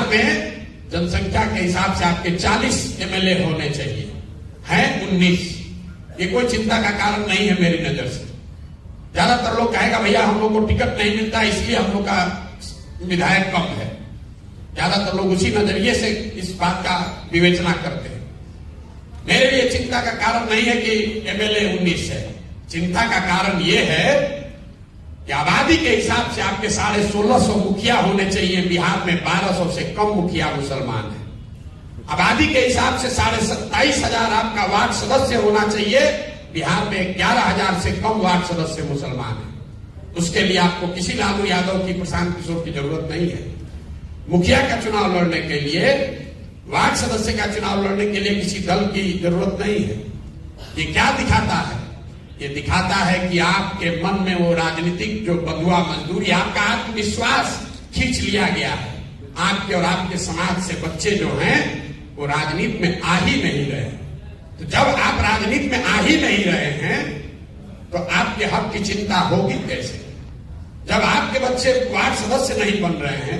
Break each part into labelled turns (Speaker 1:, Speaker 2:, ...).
Speaker 1: में जनसंख्या के हिसाब से आपके 40 एमएलए होने चाहिए, हैं 19। ये कोई चिंता का कारण नहीं है मेरी नजर से। ज्यादातर लोग कहेगा भैया हम लोग को टिकट नहीं मिलता इसलिए हम लोग का विधायक कम है। ज्यादातर लोग उसी नजरिए से इस बात का विवेचना करते हैं। मेरे लिए चिंता का कारण नहीं है कि एमएलए 19 है। चिंता का कारण यह है कि आबादी के हिसाब से आपके 1650 मुखिया होने चाहिए। बिहार में 1200 से कम मुखिया मुसलमान है। आबादी के हिसाब से 27,500 आपका वार्ड सदस्य होना चाहिए। बिहार में 11,000 से कम वार्ड सदस्य मुसलमान है। उसके लिए आपको किसी लालू यादव की, प्रशांत किशोर की जरूरत नहीं है। मुखिया का चुनाव लड़ने के लिए, वार्ड सदस्य का चुनाव लड़ने के लिए किसी दल की जरूरत नहीं है। ये क्या दिखाता है? ये दिखाता है कि आपके मन में वो राजनीतिक जो बंधुआ मजदूरी, आपका आत्मविश्वास खींच लिया गया है। आपके और आपके समाज से बच्चे जो हैं वो राजनीति में आ ही नहीं रहे। तो जब आप राजनीति में आ ही नहीं रहे हैं तो आपके हक की चिंता होगी कैसे? जब आपके बच्चे वार्ड सदस्य नहीं बन रहे हैं,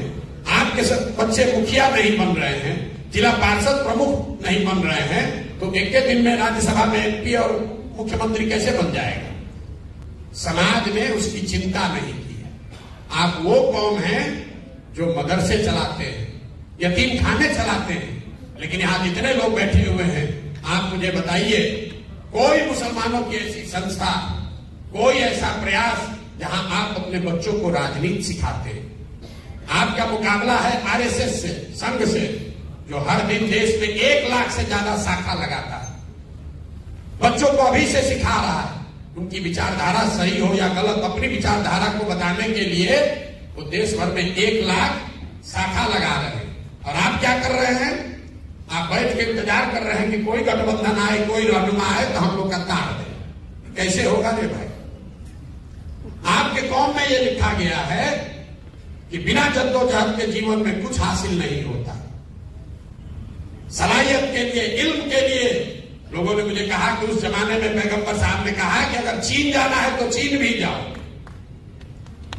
Speaker 1: आपके बच्चे मुखिया नहीं बन रहे हैं, जिला पार्षद प्रमुख नहीं बन रहे हैं, तो एक के दिन में राज्यसभा में एमपी और मुख्यमंत्री कैसे बन जाएगा? समाज ने उसकी चिंता नहीं की है। आप वो कौम हैं जो मदरसे चलाते हैं, यतीम खाने चलाते हैं, लेकिन यहां जितने लोग बैठे हुए हैं आप मुझे बताइए, कोई मुसलमानों की ऐसी संस्था, कोई ऐसा प्रयास जहां आप अपने बच्चों को राजनीति सिखाते हैं? आपका मुकाबला है आरएसएस से, संघ से, जो हर दिन देश में 1 लाख से ज्यादा शाखा लगाता है। बच्चों को अभी से सिखा रहा है। उनकी विचारधारा सही हो या गलत, अपनी विचारधारा को बताने के लिए वो देश भर में 1 लाख शाखा लगा रहे हैं। और आप क्या कर रहे हैं? आप बैठ के इंतजार कर रहे हैं कि कोई गठबंधन आए, कोई रहनुमा आए तो हम लोग का तार दे। कैसे होगा रे भाई? आपके कौम में ये लिखा गया है कि बिना जद्दोजहद के जीवन में कुछ हासिल नहीं होता। सलाहियत के लिए, इल्म के लिए, लोगों ने मुझे कहा कि उस जमाने में पैगंबर साहब ने कहा कि अगर चीन जाना है तो चीन भी जाओ।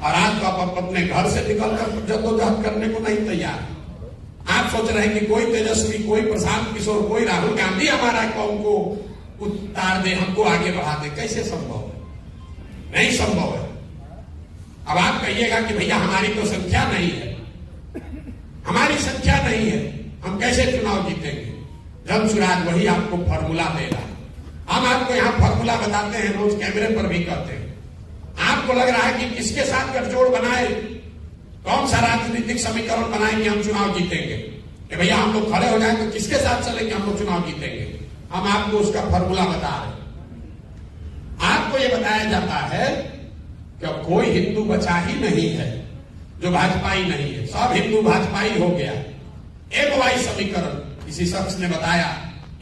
Speaker 1: और आज तो आप अपने घर से निकलकर जद्दोजहद करने को नहीं तैयार। आप सोच रहे हैं कि कोई तेजस्वी, कोई प्रशांत किशोर, कोई राहुल गांधी हमारा कौम को उतार दे, हमको आगे बढ़ा दे। कैसे संभव है? नहीं संभव है। अब आप कहिएगा कि भैया हमारी तो संख्या नहीं है, हमारी संख्या नहीं है, हम कैसे चुनाव जीतेंगे? धर्मसुराज वही आपको फॉर्मूला देगा। हम आपको यहां फॉर्मूला बताते हैं, रोज कैमरे पर भी कहते हैं। आपको लग रहा है कि किसके साथ गठजोड़ बनाए, कौन सा राजनीतिक समीकरण बनाए कि हम चुनाव जीतेंगे? कि भैया हम लोग खड़े हो जाए तो किसके साथ चले कि हम लोग चुनाव जीतेंगे? हम आपको उसका फॉर्मूला बता रहे हैं। आपको यह बताया जाता है कि अब कोई हिंदू बचा ही नहीं है जो भाजपाई नहीं है। सब हिंदू भाजपाई हो गया। एमवाई समीकरण किसी शख्स ने बताया,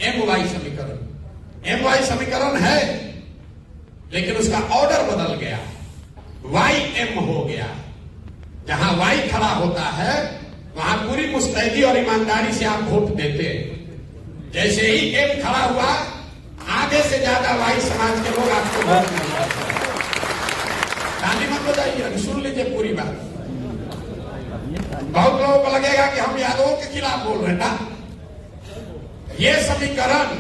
Speaker 1: एमवाई समीकरण। एमवाई समीकरण है लेकिन उसका ऑर्डर बदल गया, वाईएम हो गया। जहां वाई खड़ा होता है वहां पूरी मुस्तैदी और ईमानदारी से आप वोट देते हैं। जैसे ही एम खड़ा हुआ, आधे से ज्यादा वाई समाज के लोग आपको वोट नहीं देते। गाली मत बजाइए, सुन लीजिए पूरी बात। बहुत लोगों को लगेगा कि हम यादवों के खिलाफ बोल रहे हैं ना। ये समीकरण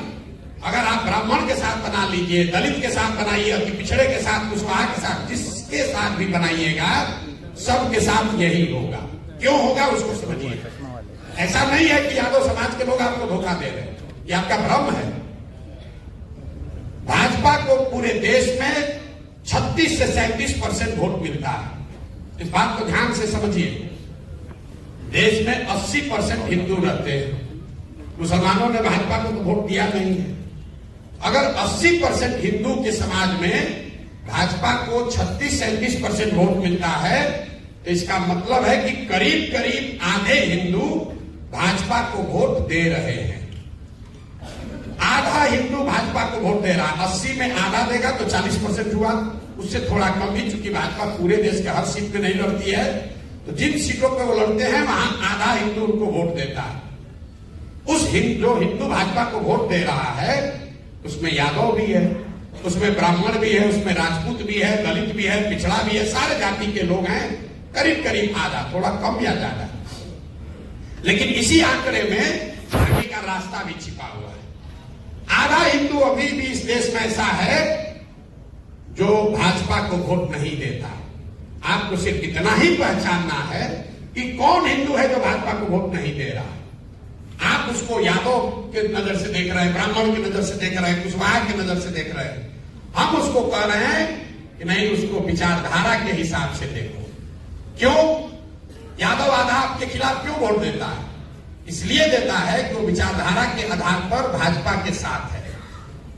Speaker 1: अगर आप ब्राह्मण के साथ बना लीजिए, दलित के साथ बनाइए, अति पिछड़े के साथ, कुशवाहा के साथ, जिसके साथ भी बनाइएगा, सबके साथ यही होगा। क्यों होगा उसको समझिए। ऐसा नहीं है कि यादव समाज के लोग आपको धोखा दे रहे हैं, ये आपका भ्रम है। भाजपा को पूरे देश में 36 से 37% वोट मिलता है। इस बात को ध्यान से समझिए। देश में 80% हिंदू रहते हैं। मुसलमानों ने भाजपा को तो वोट दिया नहीं है। अगर 80% हिंदू के समाज में भाजपा को 36-37% वोट मिलता है तो इसका मतलब है कि करीब करीब आधे हिंदू भाजपा को वोट दे रहे हैं। आधा हिंदू भाजपा को वोट दे रहा है। 80 में आधा देगा तो 40% हुआ, उससे थोड़ा कम ही। चूंकि भाजपा पूरे देश के हर सीट में नहीं लड़ती है, तो जिन सीटों पे वो लड़ते हैं वहां आधा हिंदू उनको वोट देता है। उस जो हिंदू भाजपा को वोट दे रहा है उसमें यादव भी है, उसमें ब्राह्मण भी है, उसमें राजपूत भी है, दलित भी है, पिछड़ा भी है, सारे जाति के लोग हैं। करीब करीब आधा, थोड़ा कम या ज्यादा। लेकिन इसी आंकड़े में आगे का रास्ता भी छिपा हुआ है। आधा हिंदू अभी भी इस देश में ऐसा है जो भाजपा को वोट नहीं देता। आपको सिर्फ इतना ही पहचानना है कि कौन हिंदू है जो भाजपा को वोट नहीं दे रहा है। आप उसको यादव के नजर से देख रहे हैं, ब्राह्मण की नजर से देख रहे हैं, कुशवाहा की नजर से देख रहे हैं। हम उसको कह रहे हैं कि नहीं, उसको विचारधारा के हिसाब से देखो। क्यों? यादव आधा आपके खिलाफ क्यों वोट देता है? इसलिए देता है कि वो विचारधारा के आधार पर भाजपा के साथ है।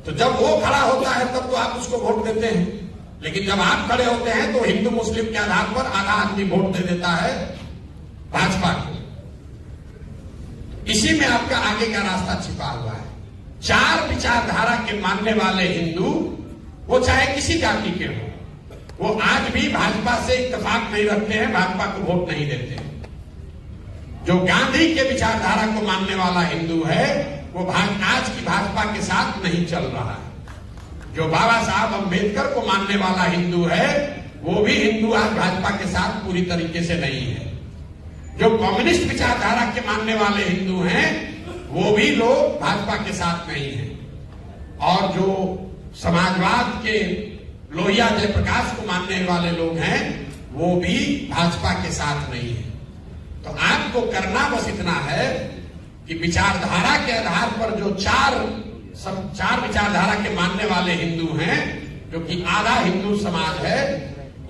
Speaker 1: तो जब वो खड़ा होता है तब तो आप उसको वोट देते हैं, लेकिन जब आप खड़े होते हैं तो हिंदू मुस्लिम के आधार पर आधा आदमी वोट दे देता है भाजपा को। इसी में आपका आगे का रास्ता छिपा हुआ है। चार विचारधारा के मानने वाले हिंदू, वो चाहे किसी जाति के हों, वो आज भी भाजपा से इत्तेफाक नहीं रखते हैं, भाजपा को वोट नहीं देते हैं। जो गांधी के विचारधारा को मानने वाला हिंदू है वो आज की भाजपा के साथ नहीं चल रहा है। जो बाबा साहब अंबेडकर को मानने वाला हिंदू है वो भी हिंदू आज भाजपा के साथ पूरी तरीके से नहीं है। जो कम्युनिस्ट विचारधारा के मानने वाले हिंदू हैं वो भी लोग भाजपा के साथ नहीं है। और जो समाजवाद के लोहिया जयप्रकाश को मानने वाले लोग हैं वो भी भाजपा के साथ नहीं है। तो आपको करना बस इतना है कि विचारधारा के आधार पर जो चार विचारधारा के मानने वाले हिंदू हैं, जो कि आधा हिंदू समाज है,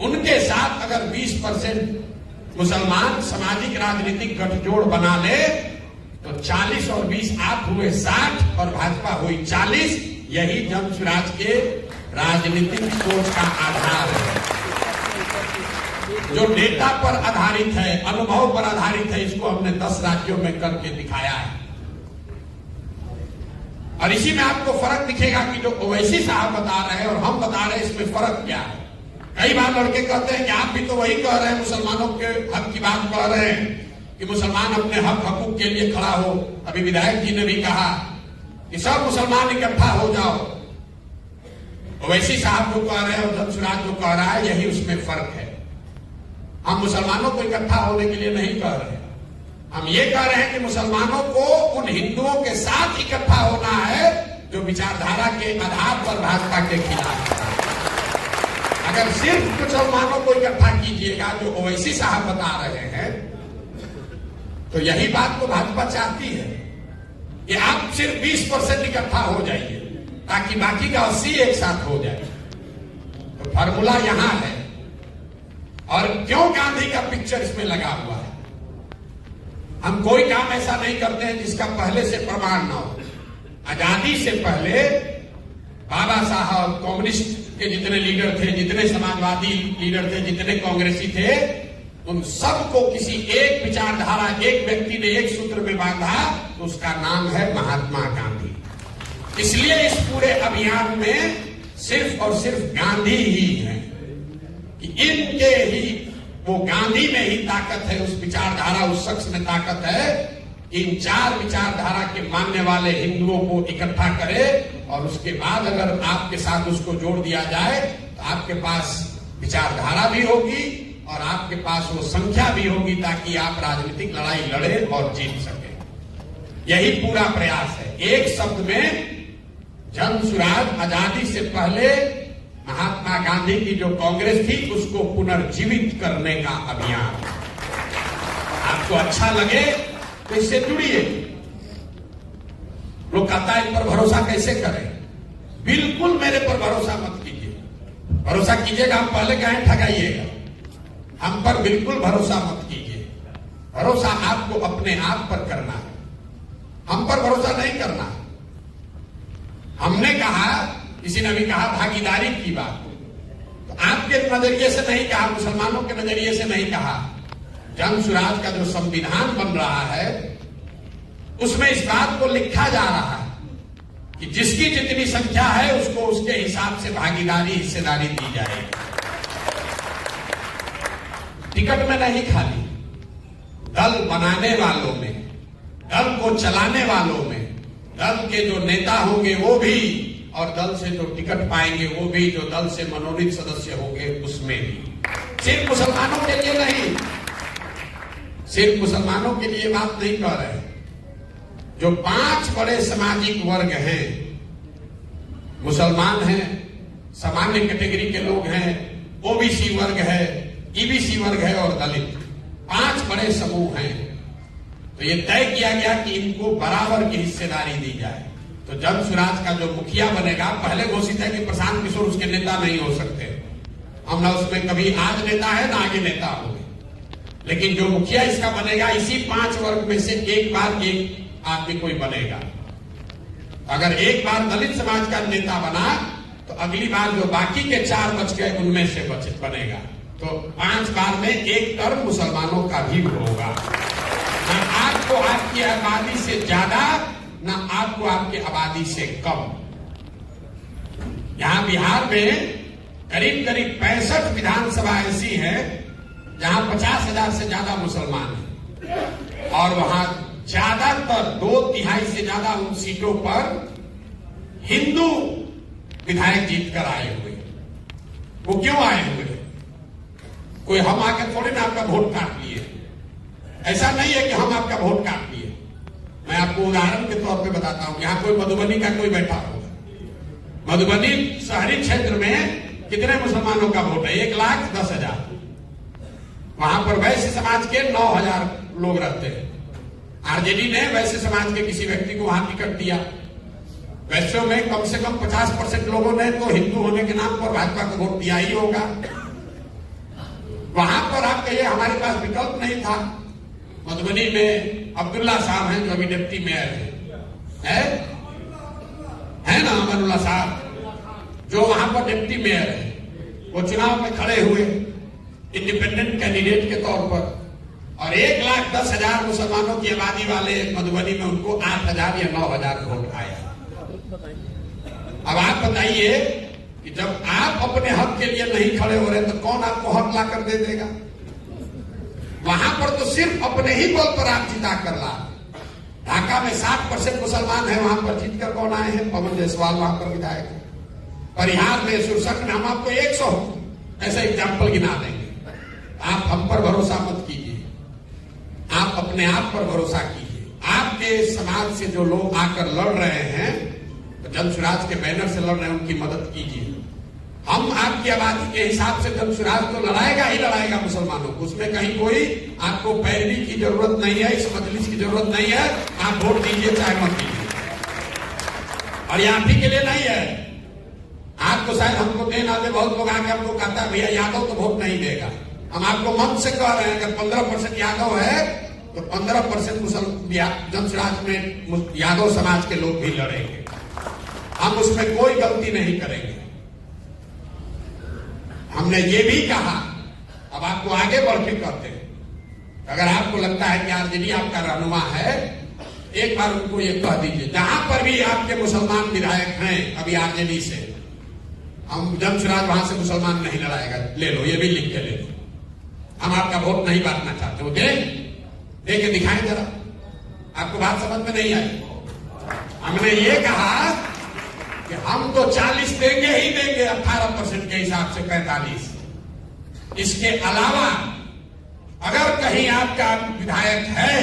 Speaker 1: उनके साथ अगर 20% मुसलमान सामाजिक राजनीतिक गठजोड़ बना ले तो 40 और 20 आप हुए 60 और भाजपा हुई 40। यही जन स्वराज के राजनीतिक सोच का आधार है, जो डेटा पर आधारित है, अनुभव पर आधारित है। इसको हमने 10 राज्यों में करके दिखाया है। और इसी में आपको फर्क दिखेगा कि जो ओवैसी साहब बता रहे हैं और हम बता रहे हैं, इसमें फर्क क्या है। कई बार लड़के कहते हैं कि आप भी तो वही कह रहे हैं, मुसलमानों के हक की बात कह रहे हैं कि मुसलमान अपने हक हकूक के लिए खड़ा हो। अभी विधायक जी ने भी कहा कि सब मुसलमान इकट्ठा हो जाओ। ओवैसी साहब जो कह रहे हैं और जन स्वराज जो कह रहा है, यही उसमें फर्क है। हम मुसलमानों को इकट्ठा होने के लिए नहीं कह रहे हैं, हम ये कह रहे हैं कि मुसलमानों को उन हिंदुओं के साथ इकट्ठा होना है जो विचारधारा के आधार पर भाजपा के खिलाफ है। अगर सिर्फ मुसलमानों को इकट्ठा कीजिएगा जो ओवैसी साहब बता रहे हैं, तो यही बात तो भाजपा चाहती है कि आप सिर्फ 20% इकट्ठा हो जाइए ताकि बाकी का 80 एक साथ हो जाए। तो फार्मूला यहां है। और क्यों गांधी का पिक्चर इसमें लगा हुआ है? हम कोई काम ऐसा नहीं करते हैं जिसका पहले से प्रमाण ना हो। आजादी से पहले बाबा साहब, कम्युनिस्ट के जितने लीडर थे, जितने समाजवादी लीडर थे, जितने कांग्रेसी थे, उन सबको किसी एक विचारधारा, एक व्यक्ति ने एक सूत्र में बांधा, तो उसका नाम है महात्मा गांधी। इसलिए इस पूरे अभियान में सिर्फ और सिर्फ गांधी ही है कि इनके ही, वो गांधी में ही ताकत है, उस विचारधारा, उस शख्स में ताकत है। इन चार विचारधारा के मानने वाले हिंदुओं को इकट्ठा करे और उसके बाद अगर आपके साथ उसको जोड़ दिया जाए तो आपके पास विचारधारा भी होगी और आपके पास वो संख्या भी होगी ताकि आप राजनीतिक लड़ाई लड़े और जीत सके। यही पूरा प्रयास है। एक शब्द में जन स्वराज, आजादी से पहले महात्मा गांधी की जो कांग्रेस थी उसको पुनर्जीवित करने का अभियान। आपको अच्छा लगे तो इससे जुड़िए। लोग कहता है इन पर भरोसा कैसे करें? बिल्कुल मेरे पर भरोसा मत कीजिए। भरोसा कीजिएगा, हम पहले कहें ठगाइएगा। हम पर बिल्कुल भरोसा मत कीजिए। भरोसा आपको अपने आप पर करना है, हम पर भरोसा नहीं करना। हमने कहा, किसी ने भी कहा भागीदारी की बात, तो आपके नजरिए से नहीं कहा, मुसलमानों के नजरिए से नहीं कहा। जन स्वराज का जो संविधान बन रहा है उसमें इस बात को लिखा जा रहा है कि जिसकी जितनी संख्या है उसको उसके हिसाब से भागीदारी, हिस्सेदारी दी जाए। टिकट में नहीं, खाली दल बनाने वालों में, दल को चलाने वालों में, दल के जो नेता होंगे वो भी, और दल से जो टिकट पाएंगे वो भी, जो दल से मनोनीत सदस्य होंगे उसमें भी। सिर्फ मुसलमानों के लिए नहीं, सिर्फ मुसलमानों के लिए बात नहीं कह रहे हैं। जो 5 बड़े सामाजिक वर्ग हैं, मुसलमान हैं, सामान्य कैटेगरी के लोग हैं, ओबीसी वर्ग है, ईबीसी वर्ग है और दलित, 5 बड़े समूह हैं। तो ये तय किया गया कि इनको बराबर की हिस्सेदारी दी जाए। तो जन स्वराज का जो मुखिया बनेगा, पहले घोषित है कि प्रशांत किशोर उसके नेता नहीं हो सकते। हम ना उसमें कभी आज नेता है ना आगे नेता होंगे, लेकिन जो मुखिया इसका बनेगा, इसी 5 वर्ग में से एक बार एक आदमी कोई बनेगा। अगर एक बार दलित समाज का नेता बना तो अगली बार जो बाकी के 4 बच गए उनमें से बनेगा। तो 5 बार में एक टर्म मुसलमानों का भी होगा। ना आपको आपकी आबादी से ज्यादा, ना आपको आपकी आबादी से कम। यहां बिहार में करीब करीब 65 विधानसभा ऐसी है जहां 50,000 से ज्यादा मुसलमान हैं, और वहां ज्यादातर 2/3 से ज्यादा उन सीटों पर हिंदू विधायक जीतकर आए हुए। वो क्यों आए हुए? कोई हम आकर थोड़े ना आपका वोट काट लिए। ऐसा नहीं है कि हम आपका वोट काट लिए। मैं आपको उदाहरण के तौर पे बताता हूं। यहां कोई मधुबनी का कोई बैठा होगा। मधुबनी शहरी क्षेत्र में कितने मुसलमानों का वोट है? 1,10,000। वहां पर वैश्य समाज के 9,000 लोग रहते हैं। आरजेडी ने वैश्य समाज के किसी व्यक्ति को वहां टिकट दिया। वैश्यों में कम से कम 50% लोगों ने तो हिंदू होने के नाम पर भाजपा को वोट दिया ही होगा। वहां पर आप कहिए हमारे पास विकल्प नहीं था। मधुबनी में अब्दुल्ला साहब हैं जो अभी डिप्टी मेयर है ना, अमरुल्ला साहब जो वहां पर डिप्टी मेयर है। वो चुनाव में खड़े हुए इंडिपेंडेंट कैंडिडेट के तौर पर, और 1,10,000 मुसलमानों की आबादी वाले मधुबनी में उनको 8,000 या 9,000 वोट आया। अब आप बताइए कि जब आप अपने हक के लिए नहीं खड़े हो रहे तो कौन आपको हक ला कर दे देगा? वहां पर तो सिर्फ अपने ही बल पर आप जिता कर ला। ढाका में 60% मुसलमान है, वहां पर जीतकर कौन आए हैं? पवन जायसवाल वहां पर विधायक है। परिहार में, सुरसक में हम आपको 100 ऐसा एग्जाम्पल गिना देंगे। आप हम पर भरोसा मत कीजिए, आप अपने आप पर भरोसा कीजिए। आपके समाज से जो लोग आकर लड़ रहे हैं, तो जन स्वराज के बैनर से लड़ रहे हैं, उनकी मदद कीजिए। हम आपकी आबादी के हिसाब से जन स्वराज तो लड़ाएगा ही लड़ाएगा मुसलमानों को। उसमें कहीं कोई आपको पैरवी की जरूरत नहीं है, इस मजलिस की जरूरत नहीं है। आप वोट दीजिए चाहे मत दीजिए, और ये आप ही के लिए नहीं है। आपको शायद हमको दे ना दे, बहुत लोग आके हमको कहता है भैया यादव तो वोट नहीं देगा। हम आपको मन से कह रहे हैं अगर 15% यादव है तो 15% जन स्वराज में यादव समाज के लोग भी लड़ेंगे। हम उसमें कोई गलती नहीं करेंगे। हमने ये भी कहा, अब आपको आगे बढ़ के कहते हैं, अगर आपको लगता है कि आरजेडी आपका रहनुमा है, एक बार उनको ये कह दीजिए, जहां पर भी आपके मुसलमान विधायक हैं अभी आरजेडी से, हम जन स्वराज वहां से मुसलमान नहीं लड़ाएगा। ले लो, ये भी लिख के ले लो। हम आपका वोट नहीं बांटना चाहते हो। दे के दिखाएं जरा। आपको बात समझ में नहीं आई? हमने ये कहा कि हम तो 40 देंगे ही देंगे, 18% के हिसाब से 45। इसके अलावा अगर कहीं आपका विधायक है,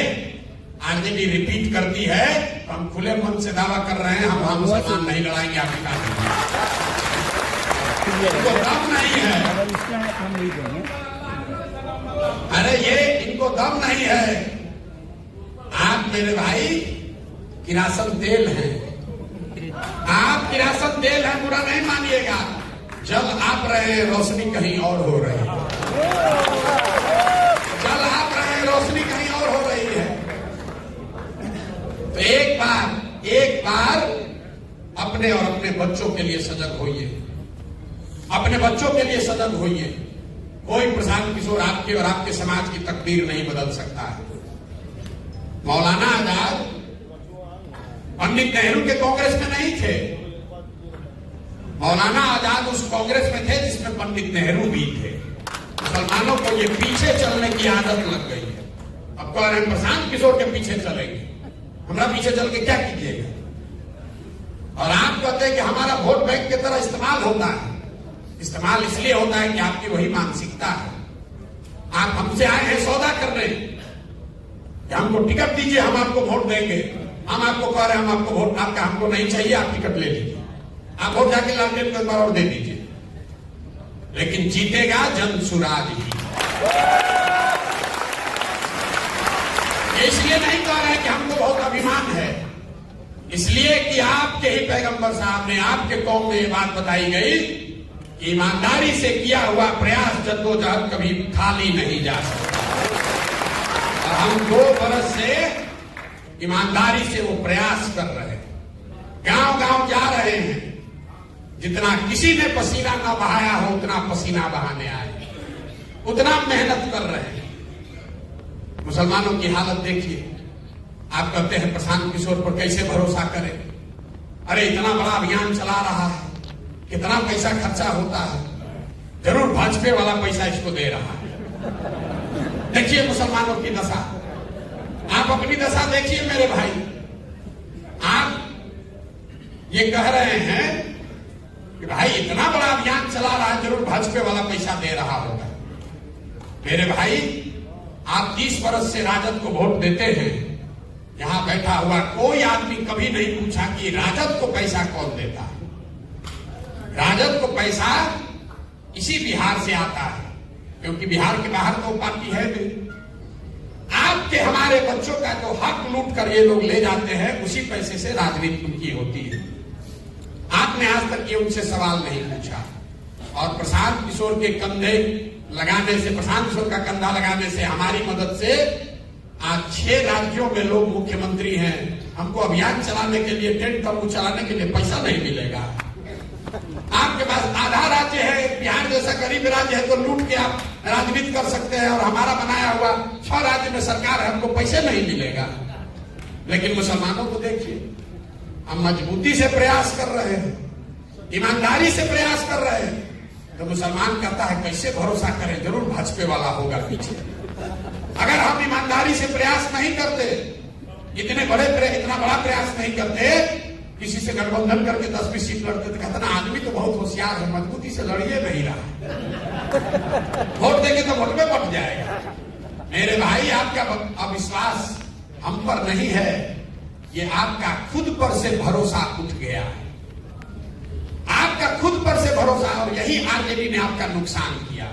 Speaker 1: आरजेडी रिपीट करती है, तो हम खुले मन से दावा कर रहे हैं हम मुसलमान नहीं लड़ाएंगे आपके साथ। इनको दम नहीं है। अरे ये इनको दम नहीं है। आप मेरे भाई किरासन तेल हैं, आप किरासन तेल हैं, बुरा नहीं मानिएगा। जल आप रहे हैं, रोशनी कहीं और हो रही है। जल आप रहे हैं, रोशनी कहीं और हो रही है। तो एक बार अपने और अपने बच्चों के लिए सजग होइए। अपने बच्चों के लिए सजग होइए। कोई प्रशांत किशोर आपके और आपके समाज की तकदीर नहीं बदल सकता है। मौलाना आजाद पंडित नेहरू के कांग्रेस में नहीं थे। मौलाना आजाद उस कांग्रेस में थे जिसमें पंडित नेहरू भी थे। मुसलमानों को ये पीछे चलने की आदत लग गई है। अब कह रहे हैं प्रशांत किशोर के पीछे चलेंगे। हमारा पीछे चल के क्या कीजिएगा? और आप कहते हैं कि हमारा वोट बैंक की तरह इस्तेमाल होता है। इस्तेमाल इसलिए होता है कि आपकी वही मानसिकता है। आप हमसे आए हैं सौदा करने, कि हमको टिकट दीजिए, हम आपको वोट देंगे। हम आपको कह रहे हैं हम आपको वोट आपका हमको नहीं चाहिए, आप टिकट ले लीजिए, आप वोट जाके लालटेन को एक बार और दे दीजिए। लेकिन जीतेगा जन सुराज ही। इसलिए नहीं कह रहे कि हमको बहुत अभिमान है, इसलिए कि आपके ही पैगंबर साहब ने, आपके कौम में ये बात बताई गई कि ईमानदारी से किया हुआ प्रयास जद्दोजहद कभी खाली नहीं जा सकता। और हम 2 बरस से ईमानदारी से वो प्रयास कर रहे हैं, गांव गांव जा रहे हैं। जितना किसी ने पसीना न बहाया हो उतना पसीना बहाने आए, उतना मेहनत कर रहे हैं। मुसलमानों की हालत देखिए। आप कहते हैं प्रशांत किशोर पर कैसे भरोसा करें? अरे इतना बड़ा अभियान चला रहा है, कितना पैसा खर्चा होता है, जरूर भाजपा वाला पैसा इसको दे रहा है। देखिए मुसलमानों की दशा, आप अपनी दशा देखिए मेरे भाई। आप ये कह रहे हैं कि भाई इतना बड़ा अभियान चला रहा है, जरूर भाजपा वाला पैसा दे रहा होगा। मेरे भाई, आप 30 बरस से राजद को वोट देते हैं। यहां बैठा हुआ कोई आदमी कभी नहीं पूछा कि राजद को पैसा कौन देता है। राजद को पैसा इसी बिहार से आता है, क्योंकि बिहार के बाहर तो पार्टी है नहीं। आपके हमारे बच्चों का जो हक लूट कर ये लोग ले जाते हैं, उसी पैसे से राजनीति उनकी होती है। आपने आज तक ये उनसे सवाल नहीं पूछा। और प्रशांत किशोर के कंधे लगाने से, प्रशांत किशोर का कंधा लगाने से, हमारी मदद से आज 6 राज्यों में लोग मुख्यमंत्री हैं। हमको अभियान चलाने के लिए, टेंट तंबू चलाने के लिए पैसा नहीं मिलेगा। आपके पास आधा राज्य है, बिहार जैसा गरीब राज्य है, तो लूट के आप राजनीति कर सकते हैं। और हमारा बनाया हुआ 6 राज्य में सरकार है, हमको पैसे नहीं मिलेगा। लेकिन मुसलमानों को देखिए, हम मजबूती से प्रयास कर रहे हैं, ईमानदारी से प्रयास कर रहे हैं। तो मुसलमान कहता है कैसे भरोसा करें, जरूर भाजपा वाला होगा पीछे। अगर हम ईमानदारी से प्रयास नहीं करते, इतना बड़ा प्रयास नहीं करते, किसी से गठबंधन करके 10-20 सीट लड़ते, तो कहता ना आदमी तो बहुत होशियार है, मजबूती से लड़िए नहीं रहा, वोट देंगे तो वोट में बट जाएगा। मेरे भाई, आपका अविश्वास हम पर नहीं है, ये आपका खुद पर से भरोसा उठ गया है। आपका खुद पर से भरोसा, और यही आरजेडी ने आपका नुकसान किया।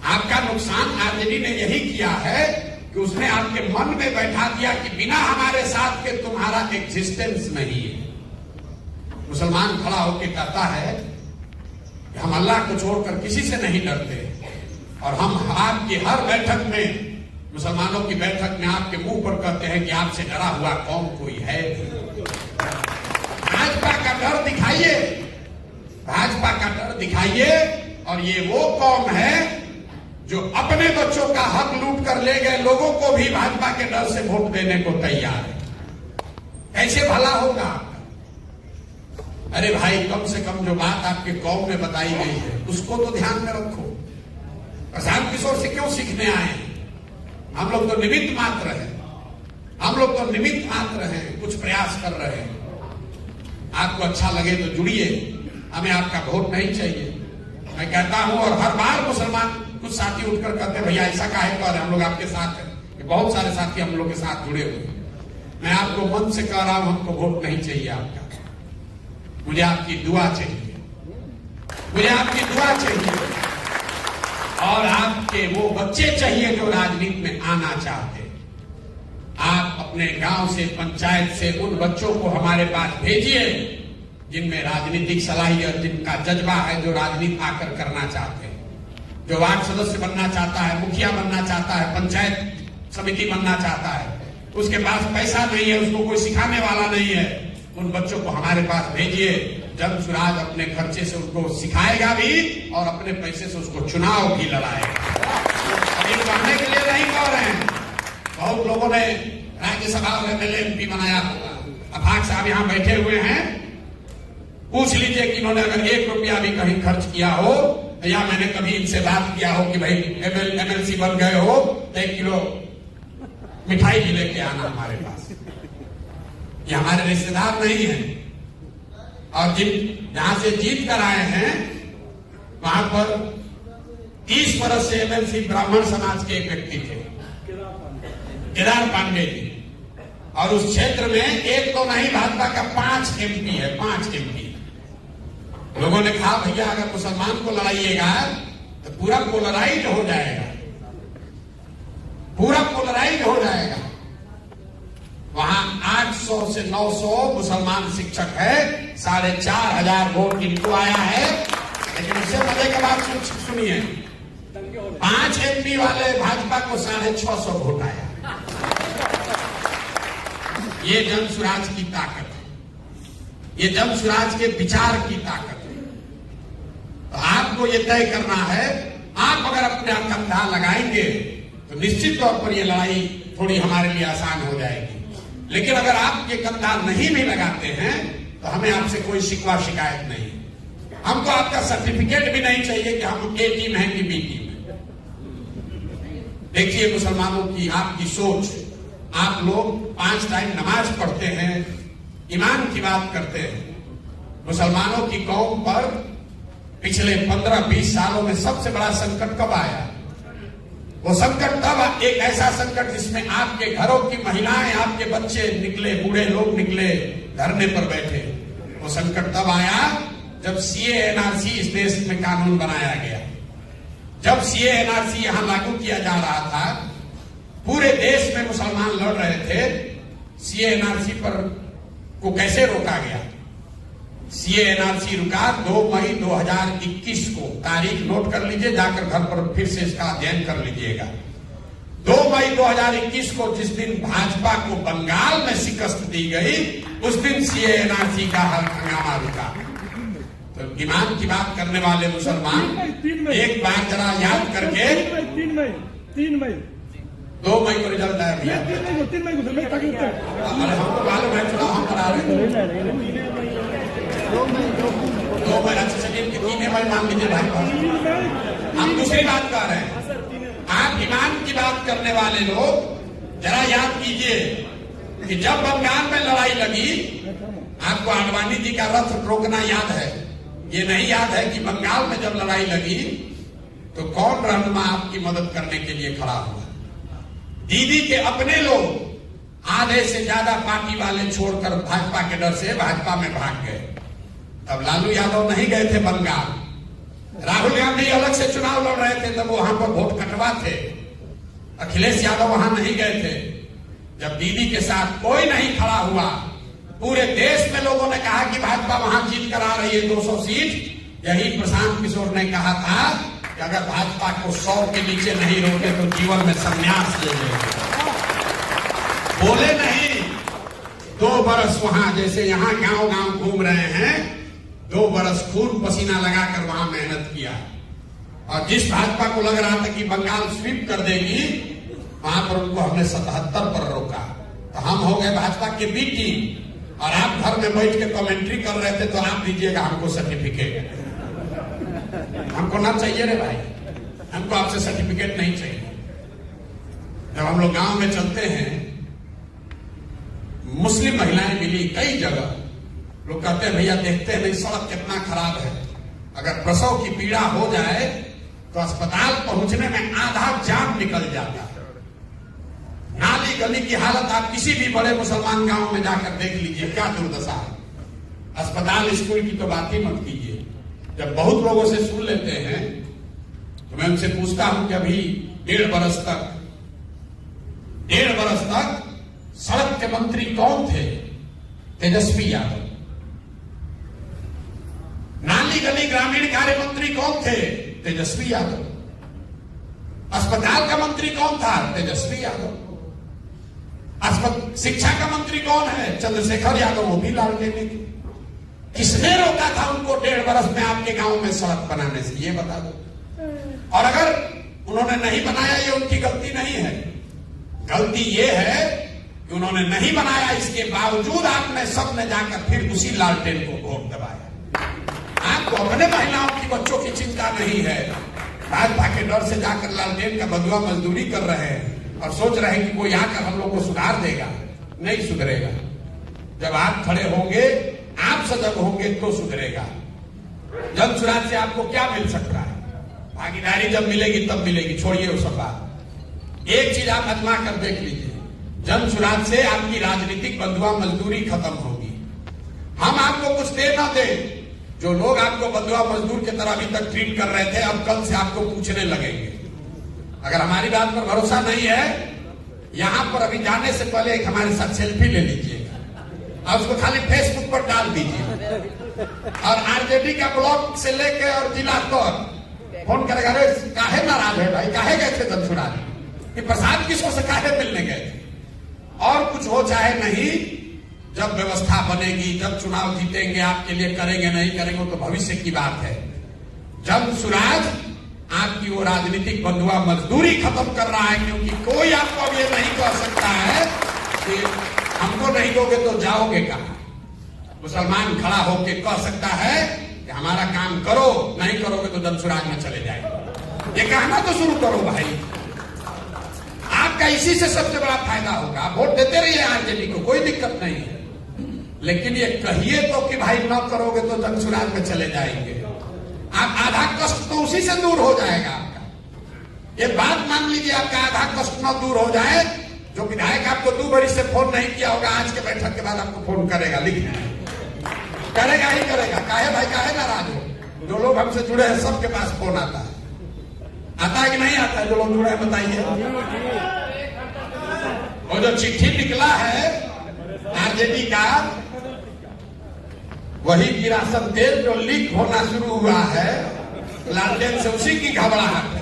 Speaker 1: आपका नुकसान आरजेडी ने यही किया है कि उसने आपके मन में बैठा दिया कि बिना हमारे साथ के तुम्हारा एग्जिस्टेंस नहीं है। मुसलमान खड़ा होकर कहता है कि हम अल्लाह को छोड़कर किसी से नहीं डरते, और हम आपकी हर बैठक में, मुसलमानों की बैठक में आपके मुंह पर कहते हैं कि आपसे डरा हुआ कौन कोई है। भाजपा का डर दिखाइए, भाजपा का डर दिखाइए। और ये वो कौम है जो अपने बच्चों का हक लूट कर ले गए लोगों को भी भाजपा के डर से वोट देने को तैयार है। कैसे भला होगा आपका? अरे भाई, कम से कम जो बात आपके कौम में बताई गई है उसको तो ध्यान में रखो। प्रशांत किशोर से क्यों सीखने आए? हम लोग तो निमित्त मात्र हैं, हम लोग तो निमित्त मात्र हैं, कुछ प्रयास कर रहे हैं। आपको अच्छा लगे तो जुड़िए, हमें आपका वोट नहीं चाहिए। मैं कहता हूं, और हर बार मुसलमान कुछ साथी उठकर कहते हैं भैया ऐसा काहे कह रहे, हम लोग आपके साथ हैं। बहुत सारे साथी हम लोग के साथ जुड़े हुए हैं। मैं आपको मन से कह रहा हूं, हमको वोट नहीं चाहिए आपका, मुझे आपकी दुआ चाहिए, मुझे आपकी दुआ चाहिए। और आपके वो बच्चे चाहिए जो राजनीति में आना चाहते हैं। आप अपने गांव से, पंचायत से उन बच्चों को हमारे पास भेजिए जिनमें राजनीतिक सलाहियत, जिनका जज्बा है, जो राजनीति आकर करना चाहते हैं, जो वार्ड सदस्य बनना चाहता है, मुखिया बनना चाहता है, पंचायत समिति बनना चाहता है, उसके पास पैसा नहीं है, उसको कोई सिखाने वाला नहीं है, उन बच्चों को हमारे पास भेजिए। जन सुराज अपने खर्चे से उनको सिखाएगा भी और अपने पैसे से उसको चुनाव भी लड़ाएगा। ये कहने के लिए नहीं कह रहे हैं। बहुत लोगों ने राज्यसभा और एमएलए एमपी बनाया होगा। अफाक साहब यहाँ बैठे हुए हैं, पूछ लीजिए कि इन्होंने अगर 1 रुपया भी कहीं खर्च किया हो, या मैंने कभी इनसे बात किया हो कि भाई एमएलसी बन गए हो तो 1 किलो मिठाई भी लेके आना हमारे पास। ये हमारे रिश्तेदार नहीं है। और जहां से जीत कर आए हैं वहां पर 30 बरस से एमएलसी ब्राह्मण समाज के एक व्यक्ति थे। केदार पांडे जी, और उस क्षेत्र में एक तो नहीं भाजपा का 5 MP है, 5 MP। लोगों ने कहा भैया अगर मुसलमान को लड़ाइएगा तो पूरा पोलराइज हो जाएगा, पूरा पोलराइज हो जाएगा। वहां 800 से 900 मुसलमान शिक्षक है, 4,500 वोट इनको आया है। लेकिन उससे मजे की बात सुनिए, 5 MP वाले भाजपा को 650 वोट आया। ये जन स्वराज की ताकत है, ये जन स्वराज के विचार की ताकत है। तो आपको ये तय करना है, आप अगर अपने कंधा लगाएंगे तो निश्चित तौर पर ये लड़ाई थोड़ी हमारे लिए आसान हो जाएगी। लेकिन अगर आप ये कंधा नहीं भी लगाते हैं तो हमें आपसे कोई शिकवा शिकायत नहीं। हमको आपका सर्टिफिकेट भी नहीं चाहिए कि हम ए टीम है कि बी टीम है। देखिए मुसलमानों की आपकी सोच, आप लोग 5 टाइम नमाज पढ़ते हैं, ईमान की बात करते हैं। मुसलमानों की कौम पर पिछले 15-20 सालों में सबसे बड़ा संकट कब आया? वो संकट तब, एक ऐसा संकट जिसमें आपके घरों की महिलाएं, आपके बच्चे निकले, बूढ़े लोग निकले, धरने पर बैठे। वो संकट तब आया जब CA NRC इस देश में कानून बनाया गया। जब CA NRC यहां लागू किया जा रहा था, पूरे देश में मुसलमान लड़ रहे थे। CA NRC पर को कैसे रोका गया? CA NRC रुका 2 मई 2021 को। तारीख नोट कर लीजिए, जाकर घर पर फिर से इसका अध्ययन कर लीजिएगा। 2 मई 2021 को जिस दिन भाजपा को बंगाल में शिकस्त दी गई, उस दिन CA NRC का हंगामा रुका। तो ईमान की बात करने वाले मुसलमान एक बार जरा याद करके,
Speaker 2: 3 मई
Speaker 1: 2 मई को रिजल्ट आया भैया।
Speaker 2: 3 मई को
Speaker 1: अरे हमको मालूम है, चुनाव हम करा रहे हैं। 2 मई अच्छे से 3 मई मान लीजिए भाई। हम दूसरी बात कर रहे हैं। आप ईमान की बात करने वाले लोग जरा याद कीजिए कि जब बंगाल में लड़ाई लगी, आपको आडवाणी जी का रथ रोकना याद है। ये नहीं याद है कि बंगाल में जब लड़ाई लगी तो कौन रहनुमा आपकी मदद करने के लिए खड़ा हुआ? दीदी के अपने लोग आधे से ज्यादा पार्टी वाले छोड़कर भाजपा के डर से भाजपा में भाग गए। तब लालू यादव नहीं गए थे बंगाल, राहुल गांधी अलग से चुनाव लड़ रहे थे, तब वहां पर वोट कटवा थे। अखिलेश यादव वहां नहीं गए थे। जब दीदी के साथ कोई नहीं खड़ा हुआ, पूरे देश में लोगों ने कहा कि भाजपा वहां जीत कर आ रही है 200 सीट। यही प्रशांत किशोर ने कहा था कि अगर भाजपा को 100 के नीचे नहीं रोके तो जीवन में संन्यास ले लेंगे। बोले नहीं, 2 बरस वहां, जैसे यहां गांव गांव घूम रहे हैं, 2 बरस खून पसीना लगाकर वहां मेहनत किया। और जिस भाजपा को लग रहा था कि बंगाल स्वीप कर देगी, वहां पर उनको हमने 77 पर रोका। तो हम हो गए भाजपा के बी टीम। और आप घर में बैठ के कमेंट्री कर रहे थे, तो आप दीजिएगा हमको सर्टिफिकेट। हमको ना चाहिए रे भाई, हमको आपसे सर्टिफिकेट नहीं चाहिए। जब हम लोग गांव में चलते हैं, मुस्लिम महिलाएं मिली कई जगह, लोग कहते हैं भैया देखते हैं नहीं सड़क कितना खराब है, अगर प्रसव की पीड़ा हो जाए तो अस्पताल पहुंचने में आधा जान निकल जाता है। नाली गली की हालत आप किसी भी बड़े मुसलमान गांव में जाकर देख लीजिए, क्या दुर्दशा है। अस्पताल स्कूल की तो बात ही मत कीजिए। जब बहुत लोगों से सुन लेते हैं तो मैं उनसे पूछता हूं कि अभी 1.5 बरस तक सड़क के मंत्री कौन थे? तेजस्वी यादव। नाली गली ग्रामीण कार्य मंत्री कौन थे? तेजस्वी यादव। अस्पताल का मंत्री कौन था? तेजस्वी यादव। शिक्षा का मंत्री कौन है? चंद्रशेखर यादव, वो भी लालटेन की। किसने रोका था उनको 1.5 बरस में आपके गांव में सड़क बनाने से? ये बता दो। और अगर उन्होंने नहीं बनाया, ये उनकी गलती नहीं है। गलती ये है कि उन्होंने नहीं बनाया, इसके बावजूद आपने सबने जाकर फिर उसी लालटेन को वोट दबाया। आपको अपने महिलाओं की, बच्चों की चिंता नहीं है। भाजपा के डर से जाकर लालटेन का बदुआ मजदूरी कर रहे हैं और सोच रहे हैं कि कोई आकर हम लोग को सुधार देगा। नहीं सुधरेगा। जब आप खड़े होंगे, आप सजग होंगे तो सुधरेगा। जन स्वराज से आपको क्या मिल सकता है? भागीदारी जब मिलेगी तब मिलेगी, छोड़िए वो सब बात। एक चीज आप आजमा कर देख लीजिए, जन सुराज से आपकी राजनीतिक बंधुआ मजदूरी खत्म होगी। हम आपको कुछ दे ना दे, जो लोग आपको बंधुआ मजदूर की तरह अभी तक ट्रीट कर रहे थे, अब कल से आपको पूछने लगेंगे। अगर हमारी बात पर भरोसा नहीं है, यहां पर अभी जाने से पहले एक हमारे साथ सेल्फी ले लीजिएगा और उसको खाली फेसबुक पर डाल दीजिए। और आरजेडी का ब्लॉक से लेके और जिला तक फोन करेगा, अरे काहे नाराज है भाई, काहे गए थे जनसुराज कि प्रसाद किसको से काहे मिलने गए थे। और कुछ हो चाहे नहीं, जब व्यवस्था बनेगी, जब चुनाव जीतेंगे, आपके लिए करेंगे नहीं करेंगे तो भविष्य की बात है। जन सुराज आपकी वो राजनीतिक बंधुआ मजदूरी खत्म कर रहा है, क्योंकि कोई आपको अब ये नहीं कह सकता है कि हमको नहीं दोगे तो जाओगे कहां। मुसलमान खड़ा होकर कह सकता है कि हमारा काम करो, नहीं करोगे तो जनसुराज में चले जाएंगे। ये कहना तो शुरू करो भाई, आपका इसी से सबसे बड़ा फायदा होगा। आप वोट देते रहिए आरजेडी को, कोई दिक्कत नहीं है, लेकिन ये कहिए तो कि भाई न करोगे तो जनसुराज में चले जाएंगे। आप आधा कष्ट तो उसी से दूर हो जाएगा आपका। ये बात मान लीजिए, आपका आधा कष्ट न दूर हो जाए। जो विधायक आपको 2 बरिस से फोन नहीं किया होगा, आज के बैठक के बाद आपको फोन करेगा, लिखना करेगा ही करेगा। काहे भाई, काहे नाराज हो। जो लोग हमसे जुड़े हैं सबके पास फोन आता है कि नहीं आता है? जो लोग जुड़े हैं बताइए। और जो चिट्ठी निकला है आरजेडी का, वही किरासन तेल जो लीक होना शुरू हुआ है लालटेन से, उसी की घबराहट है।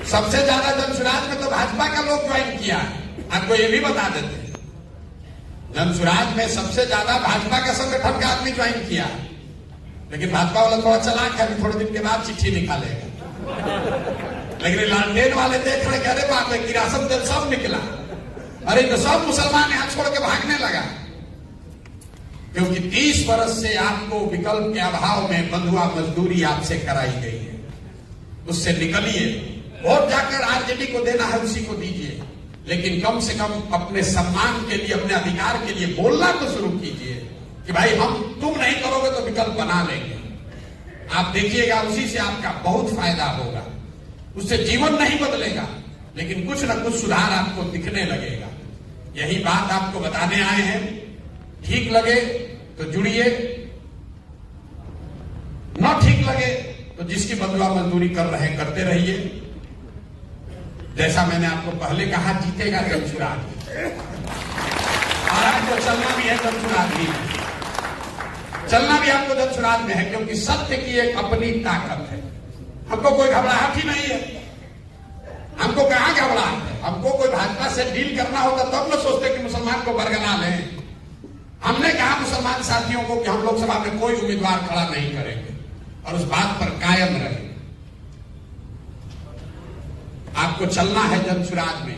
Speaker 1: सबसे ज्यादा जनसुराज में तो भाजपा का लोग ज्वाइन किया है। आपको ये भी बता देते हैं, जनसुराज में सबसे ज्यादा भाजपा का संगठन का आदमी ज्वाइन किया, लेकिन भाजपा वाला थोड़ा चालाक है, थोड़े दिन के बाद चिट्ठी निकालेगा। लेकिन लालटेन वाले देख रहे, अरे बाप रे, किरासन तेल सब निकला, अरे तो सब मुसलमान यहां छोड़ के भागने लगा। क्योंकि 30 वर्ष से आपको विकल्प के अभाव में बंधुआ मजदूरी आपसे कराई गई है, उससे निकलिए। वोट जाकर आरजेडी को देना है, उसी को दीजिए, लेकिन कम से कम अपने सम्मान के लिए, अपने अधिकार के लिए बोलना तो शुरू कीजिए कि भाई हम, तुम नहीं करोगे तो विकल्प बना लेंगे। आप देखिएगा, उसी से आपका बहुत फायदा होगा। उससे जीवन नहीं बदलेगा, लेकिन कुछ न कुछ सुधार आपको दिखने लगेगा। यही बात आपको बताने आए हैं। ठीक लगे तो जुड़िए, न ठीक लगे तो जिसकी बंधुआ मजदूरी कर रहे हैं करते रहिए। जैसा मैंने आपको पहले कहा, जीतेगा जनसुराज। और आपको चलना भी है जनसुराज ही, चलना भी आपको जनसुराज में है, क्योंकि सत्य की एक अपनी ताकत है। हमको कोई घबराहट ही नहीं है। हमको कहां घबराहट है? हमको कोई भाजपा से डील करना होता तब न सोचते कि मुसलमान को बरगला लें। हमने कहा मुसलमान साथियों को कि हम लोकसभा में कोई उम्मीदवार खड़ा नहीं करेंगे, और उस बात पर कायम रहे। आपको चलना है जनसुराज में।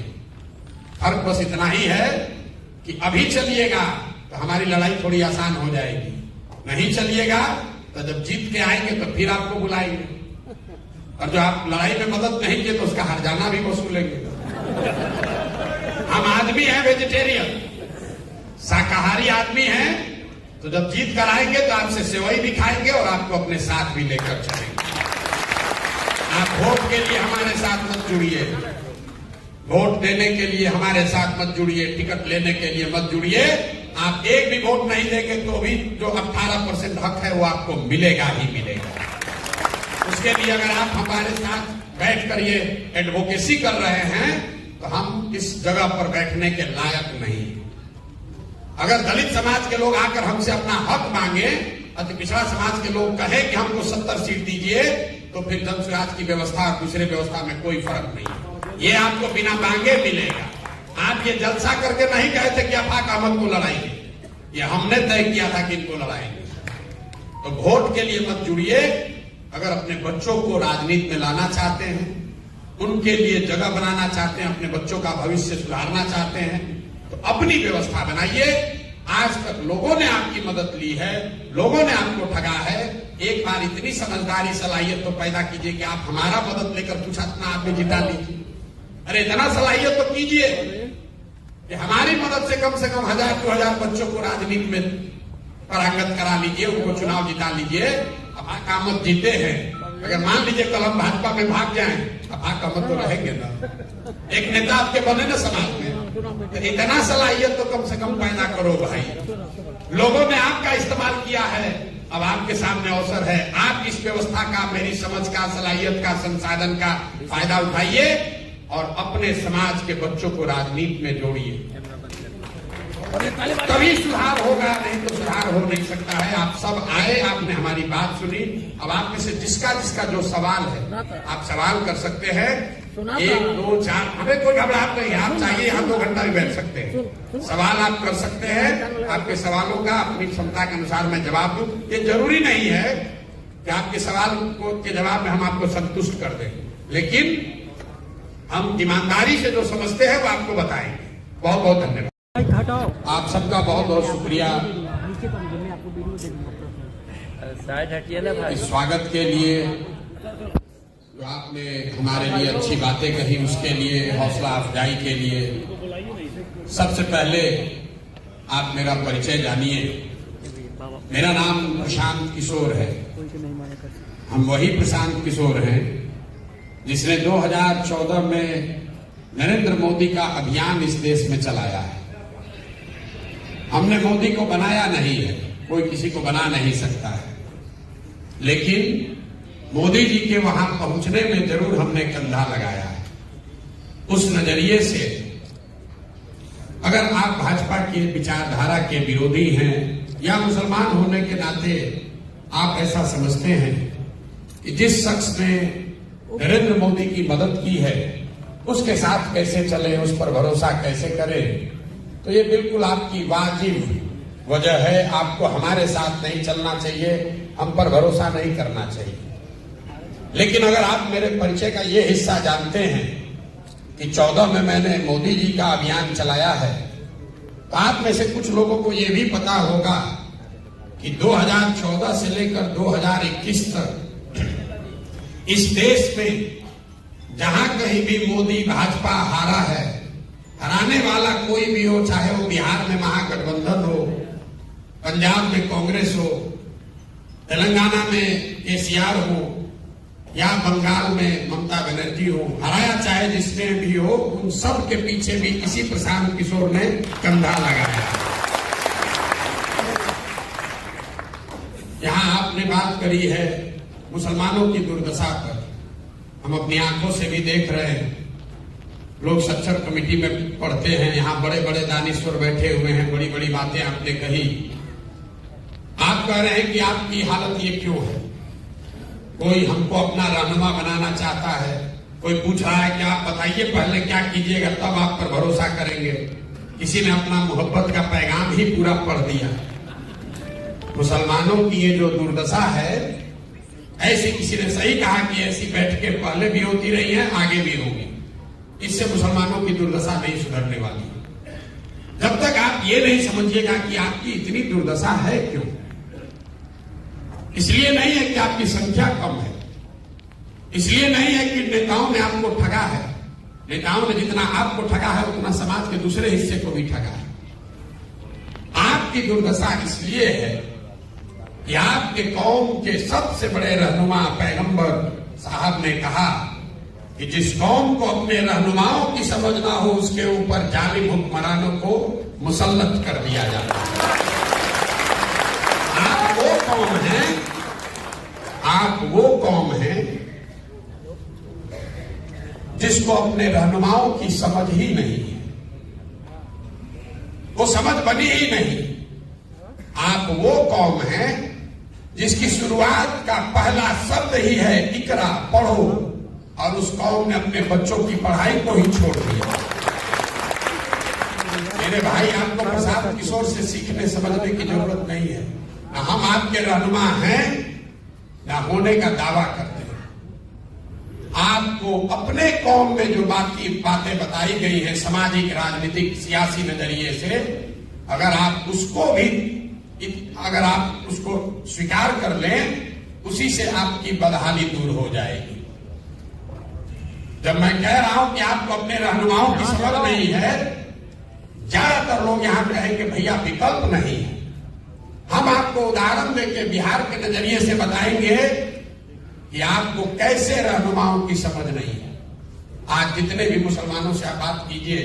Speaker 1: फर्क बस इतना ही है कि अभी चलिएगा तो हमारी लड़ाई थोड़ी आसान हो जाएगी, नहीं चलिएगा तो जब जीत के आएंगे तो फिर आपको बुलाएंगे, और जो आप लड़ाई में मदद नहीं किए तो उसका हर्जाना भी वसूलेंगे। हम आदमी हैं वेजिटेरियन, शाकाहारी आदमी हैं, तो जब जीत कर आएंगे तो आपसे सेवई भी खाएंगे और आपको अपने साथ भी लेकर चलेंगे। आप वोट के लिए हमारे साथ मत जुड़िए, वोट देने के लिए हमारे साथ मत जुड़िए, टिकट लेने के लिए मत जुड़िए। आप एक भी वोट नहीं देंगे तो भी जो 18% हक है वो आपको मिलेगा ही मिलेगा। उसके लिए अगर आप हमारे साथ बैठ कर ये एडवोकेसी कर रहे हैं तो हम इस जगह पर बैठने के लायक नहीं। अगर दलित समाज के लोग आकर हमसे अपना हक मांगे, अति पिछड़ा समाज के लोग कहे कि हमको 70 सीट दीजिए, तो फिर जनसुराज की व्यवस्था और दूसरे व्यवस्था में कोई फर्क नहीं। ये आपको बिना मांगे मिलेगा। आप ये जलसा करके नहीं कहे थे कि आफाक अहमद को लड़ाएंगे, ये हमने तय किया था कि इनको लड़ाएंगे। तो वोट के लिए मत जुड़िए। अगर अपने बच्चों को राजनीति में लाना चाहते हैं, उनके लिए जगह बनाना चाहते हैं, अपने बच्चों का भविष्य सुधारना चाहते हैं, तो अपनी व्यवस्था बनाइए। आज तक लोगों ने आपकी मदद ली है, लोगों ने आपको ठगा है। एक बार इतनी समझदारी सलाहियत तो पैदा कीजिए कि आप हमारा मदद लेकर कुछ अपना आदमी जिता लीजिए। अरे इतना सलाहियत तो कीजिए कि हमारी मदद से कम 1000-2000 बच्चों को राजनीति में पारंगत करा लीजिए, उनको चुनाव जिता लीजिए। अब अहमद जीते हैं, अगर मान लीजिए कल हम भाजपा में भाग जाएं, अब अहमद तो रहेंगे ना। एक नेता आपके बने ना समाज में, तो इतना सलाहियत तो कम से कम पैदा करो भाई। लोगों ने आपका इस्तेमाल किया है, अब आपके सामने अवसर है, आप इस व्यवस्था का, मेरी समझ का, सलाहियत का, संसाधन का फायदा उठाइए और अपने समाज के बच्चों को राजनीति में जोड़िए, तभी सुधार होगा, नहीं तो सुधार हो नहीं सकता है। आप सब आए, आपने हमारी बात सुनी, अब आप में से जिसका जिसका जो सवाल है आप सवाल कर सकते हैं। 1 2 4, हमें कोई घबराहट नहीं है, आप चाहिए यहाँ 2 घंटा भी बैठ सकते हैं, सवाल आप कर सकते हैं। आपके सवालों का अपनी क्षमता के अनुसार मैं जवाब दूं। ये जरूरी नहीं है कि आपके सवाल के जवाब में हम आपको संतुष्ट कर दें, लेकिन हम ईमानदारी से जो समझते हैं वो आपको बताएंगे। बहुत बहुत धन्यवाद। आप सबका बहुत बहुत शुक्रिया इस स्वागत के लिए, जो आपने हमारे लिए अच्छी बातें कही उसके लिए, हौसला अफजाई के लिए। सबसे पहले आप मेरा परिचय जानिए। मेरा नाम प्रशांत किशोर है। हम वही प्रशांत किशोर हैं जिसने 2014 में नरेंद्र मोदी का अभियान इस देश में चलाया है। हमने मोदी को बनाया नहीं है, कोई किसी को बना नहीं सकता है, लेकिन मोदी जी के वहां पहुंचने में जरूर हमने कंधा लगाया है। उस नजरिए से अगर आप भाजपा की विचारधारा के विरोधी हैं या मुसलमान होने के नाते आप ऐसा समझते हैं कि जिस शख्स ने नरेंद्र मोदी की मदद की है उसके साथ कैसे चले, उस पर भरोसा कैसे करें, तो ये बिल्कुल आपकी वाजिब वजह है। आपको हमारे साथ नहीं चलना चाहिए, हम पर भरोसा नहीं करना चाहिए। लेकिन अगर आप मेरे परिचय का ये हिस्सा जानते हैं कि 14 में मैंने मोदी जी का अभियान चलाया है, तो आप में से कुछ लोगों को ये भी पता होगा कि 2014 से लेकर 2021 तक इस देश में जहां कहीं भी मोदी भाजपा हारा है, हराने वाला कोई भी हो, चाहे वो बिहार में महागठबंधन हो, पंजाब में कांग्रेस हो, तेलंगाना में केसीआर हो या बंगाल में ममता बनर्जी हो, हराया चाहे जिसने भी हो, उन सब के पीछे भी इसी प्रशांत किशोर ने कंधा लगाया। यहां आपने बात करी है मुसलमानों की दुर्दशा पर, हम अपनी आंखों से भी देख रहे हैं। लोग सच्चर कमेटी में पढ़ते हैं, यहाँ बड़े बड़े दानिश्वर बैठे हुए हैं, बड़ी बड़ी बातें आपने कही। आप कह रहे हैं कि आपकी हालत ये क्यों है, कोई हमको अपना रहनुमा बनाना चाहता है, कोई पूछ रहा है कि आप बताइए पहले क्या कीजिएगा तब आप पर भरोसा करेंगे। किसी ने अपना मोहब्बत का पैगाम ही पूरा पढ़ दिया। मुसलमानों की ये जो दुर्दशा है, ऐसी किसी ने सही कहा कि ऐसी बैठकें पहले भी होती रही हैं, आगे भी होगी। इससे मुसलमानों की दुर्दशा नहीं सुधरने वाली। जब तक आप ये नहीं समझिएगा कि आपकी इतनी दुर्दशा है क्यों, इसलिए नहीं है कि आपकी संख्या कम है, इसलिए नहीं है कि नेताओं ने आपको ठगा है। नेताओं ने जितना आपको ठगा है उतना समाज के दूसरे हिस्से को भी ठगा है। आपकी दुर्दशा इसलिए है कि आपके कौम के सबसे बड़े रहनुमा पैगंबर साहब ने कहा कि जिस कौम को अपने रहनुमाओं की समझ ना हो उसके ऊपर जालिम हुक्मरानों को मुसल्लत कर दिया जाता है। आप वो कौम हैं, आप वो कौम हैं जिसको अपने रहनुमाओं की समझ ही नहीं है, वो समझ बनी ही नहीं। आप वो कौम हैं जिसकी शुरुआत का पहला शब्द ही है इकरा, पढ़ो, और उस कौम ने अपने बच्चों की पढ़ाई को ही छोड़ दिया। मेरे भाई, आपको प्रशांत किशोर से सीखने समझने की जरूरत नहीं है। ना हम आपके रहनुमा हैं, ना होने का दावा करते हैं। आपको अपने कौम में जो बातें बताई गई हैं सामाजिक, राजनीतिक, सियासी नजरिए से, अगर आप उसको स्वीकार कर लें, उसी से आपकी बदहाली दूर हो जाएगी। जब मैं कह रहा हूं कि आपको अपने रहनुमाओं की समझ नहीं है, ज्यादातर लोग यहां कहेंगे भैया विकल्प नहीं है। हम आपको उदाहरण देके बिहार के नजरिए से बताएंगे कि आपको कैसे रहनुमाओं की समझ नहीं है। आज जितने भी मुसलमानों से आप बात कीजिए,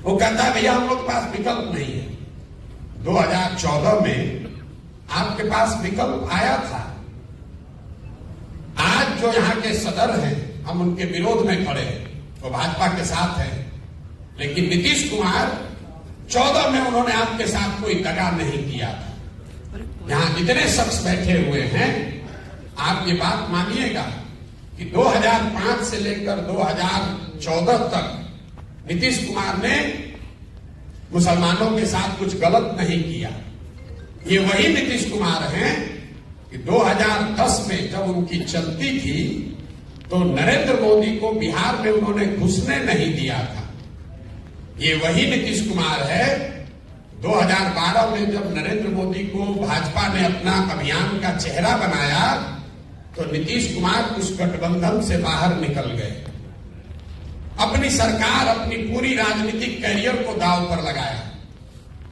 Speaker 1: वो कहता है भैया हम लोग के पास विकल्प नहीं है। 2014 में आपके पास विकल्प आया था। आज जो यहाँ के सदर हैं, हम उनके विरोध में खड़े हैं, वो भाजपा के साथ हैं, लेकिन नीतीश कुमार 14 में उन्होंने आपके साथ कोई दगा नहीं किया था। यहां जितने शख्स बैठे हुए हैं, आप ये बात मानिएगा कि 2005 से लेकर 2014 तक नीतीश कुमार ने मुसलमानों के साथ कुछ गलत नहीं किया। ये वही नीतीश कुमार हैं कि 2010 में जब उनकी चलती थी तो नरेंद्र मोदी को बिहार में उन्होंने घुसने नहीं दिया था। ये वही नीतीश कुमार है 2012 में जब नरेंद्र मोदी को भाजपा ने अपना अभियान का चेहरा बनाया तो नीतीश कुमार उस गठबंधन से बाहर निकल गए। अपनी सरकार, अपनी पूरी राजनीतिक कैरियर को दांव पर लगाया।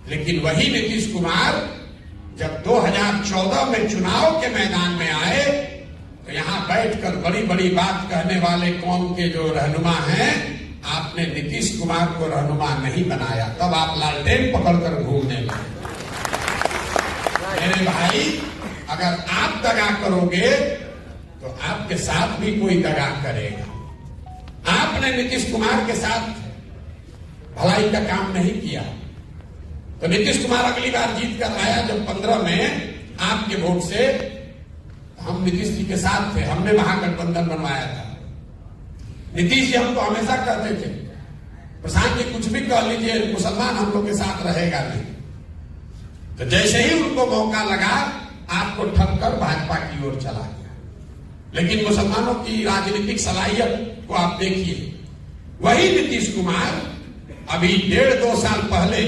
Speaker 1: लेकिन वही नीतीश कुमार जब 2014 में चुनाव के मैदान में आए तो यहां बैठकर बड़ी बड़ी बात कहने वाले कौम के जो रहनुमा हैं, आपने नीतीश कुमार को रहनुमा नहीं बनाया। तब आप लालटेन पकड़कर घूमने लगे। मेरे भाई, अगर आप दगा करोगे तो आपके साथ भी कोई दगा करेगा। आपने नीतीश कुमार के साथ भलाई का काम नहीं किया तो नीतीश कुमार अगली बार जीत कर आया जब 15 में आपके वोट से, हम नीतीश जी के साथ थे, हमने महागठबंधन बनवाया था। नीतीश जी हमको हमेशा कहते थे प्रशांत जी कुछ भी कह लीजिए, मुसलमान हम लोग के साथ रहेगा नहीं। तो जैसे ही उनको मौका लगा आपको ठग कर भाजपा की ओर चला गया। लेकिन मुसलमानों की राजनीतिक सलाहियत को आप देखिए, वही नीतीश कुमार अभी 1.5-2 साल पहले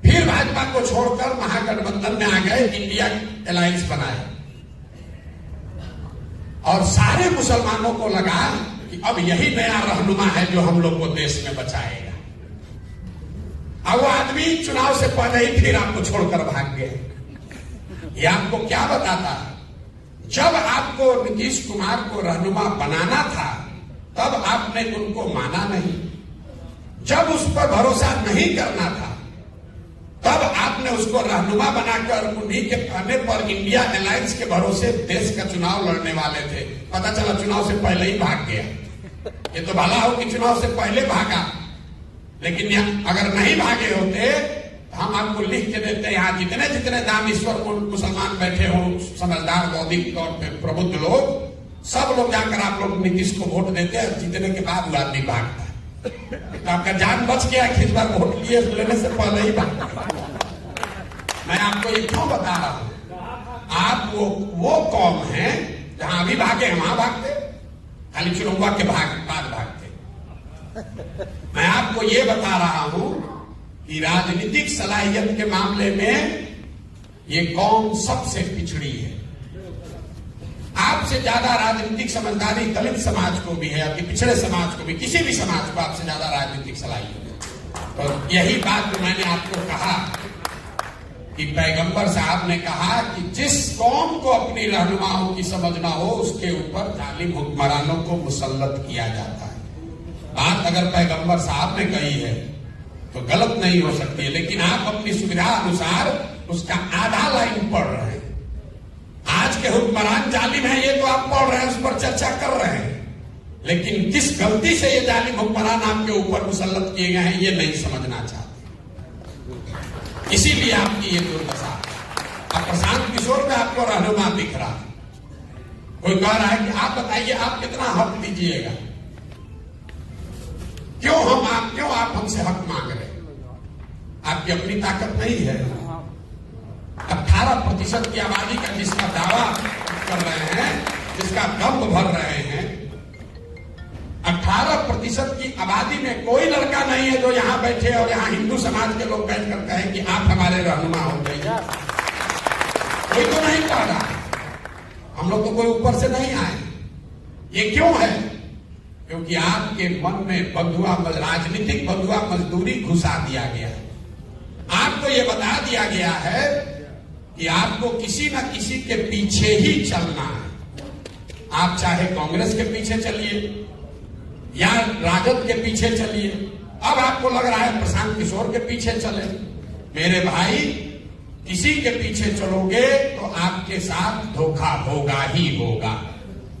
Speaker 1: फिर भाजपा को छोड़कर महागठबंधन में आ गए, इंडिया अलायंस बनाए और सारे मुसलमानों को लगा कि अब यही नया रहनुमा है जो हम लोग को देश में बचाएगा। अब वो आदमी चुनाव से पहले ही फिर आपको छोड़कर भाग गए। ये आपको क्या बताता है? जब आपको नीतीश कुमार को रहनुमा बनाना था तब आपने उनको माना नहीं। जब उस पर भरोसा नहीं करना था तब आपने उसको रहनुमा बनाकर उन्हीं के कहने पर इंडिया अलायंस के भरोसे देश का चुनाव लड़ने वाले थे। पता चला चुनाव से पहले ही भाग गया। ये तो भला हो कि चुनाव से पहले भागा, लेकिन अगर नहीं भागे होते हम आपको लिख के देते हैं। यहाँ जितने जितने दानेश्वर मुसलमान बैठे हो, समझदार बौद्धिक तौर पे प्रबुद्ध लोग, सब लोग जाकर आप लोग नीतीश को वोट देते हैं। जीतने के बाद वो आदमी भागता है। तो आपका जान बच गया कि इस बार वोट लिए लेने से पहले ही भागता। मैं आपको ये क्यों बता रहा हूं? आप वो कौम है जहां अभी भागे हैं वहां भागते, खाली चुनाव के बाद भागते। मैं आपको ये बता रहा हूं कि राजनीतिक सलाहियत के मामले में ये कौम सबसे पिछड़ी है। आपसे ज्यादा राजनीतिक समझदारी दलित समाज को भी है, कि पिछड़े समाज को भी, किसी भी समाज को आपसे ज्यादा राजनीतिक सलाहियत है। तो यही बात जो मैंने आपको कहा कि पैगंबर साहब ने कहा कि जिस कौम को अपनी रहनुमाओं की समझ ना हो उसके ऊपर जालिम हुक्मरानों को मुसल्लत किया जाता है। बात अगर पैगंबर साहब ने कही है तो गलत नहीं हो सकती है, लेकिन आप अपनी सुविधा अनुसार उसका आधा लाइन पढ़ रहे हैं। आज के हुक्मरान जालिम है ये तो आप पढ़ रहे हैं, उस पर चर्चा कर रहे हैं, लेकिन किस गलती से ये जालिम हुक्मरान आपके ऊपर मुसल्लत किए गए हैं ये नहीं समझना चाहते। इसीलिए आपकी ये दुर्दशा। अब प्रशांत किशोर में आपको रहनुमा दिख रहा है, कोई कह रहा है कि आप बताइए आप कितना हक दीजिएगा, क्यों आप हमसे हक मांग रहे हैं? आपकी अपनी ताकत नहीं है। 18% की आबादी का जिसका दावा कर रहे हैं, जिसका दम भर रहे हैं, 18% की आबादी में कोई लड़का नहीं है जो यहां बैठे और यहां हिंदू समाज के लोग बैठकर कहें कि आप हमारे रहनुमा हो जाइए। कोई तो नहीं कह रहा। हम लोग तो कोई ऊपर से नहीं आए। ये क्यों है? क्योंकि आपके मन में राजनीतिक बंधुआ मजदूरी घुसा दिया गया है। आपको यह बता दिया गया है कि आपको किसी न किसी के पीछे ही चलना है। आप चाहे कांग्रेस के पीछे चलिए या राजद के पीछे चलिए, अब आपको लग रहा है प्रशांत किशोर के पीछे चले। मेरे भाई, किसी के पीछे चलोगे तो आपके साथ धोखा होगा ही होगा।